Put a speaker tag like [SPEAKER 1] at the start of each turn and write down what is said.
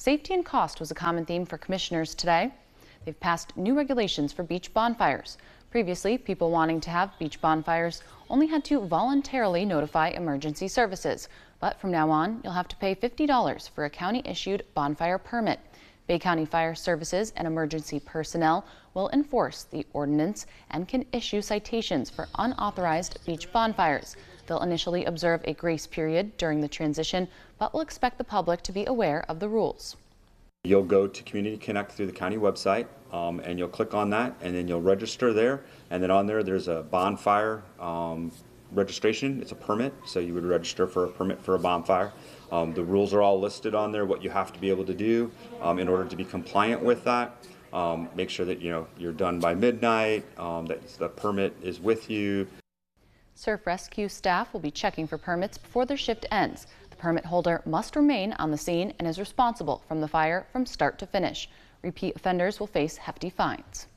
[SPEAKER 1] Safety and cost was a common theme for commissioners today. They've passed new regulations for beach bonfires. Previously, people wanting to have beach bonfires only had to voluntarily notify emergency services. But from now on, you'll have to pay $50 for a county-issued bonfire permit. Bay County Fire Services and emergency personnel will enforce the ordinance and can issue citations for unauthorized beach bonfires. They'll initially observe a grace period during the transition, but will expect the public to be aware of the rules.
[SPEAKER 2] You'll go to Community Connect through the county website, and you'll click on that, and then you'll register there. And then on there's a bonfire registration. It's a permit, so you would register for a permit for a bonfire. The rules are all listed on there, what you have to be able to do in order to be compliant with that. Make sure that you're done by midnight, that the permit is with you.
[SPEAKER 1] Surf rescue staff will be checking for permits before their shift ends. The permit holder must remain on the scene and is responsible from the fire from start to finish. Repeat offenders will face hefty fines.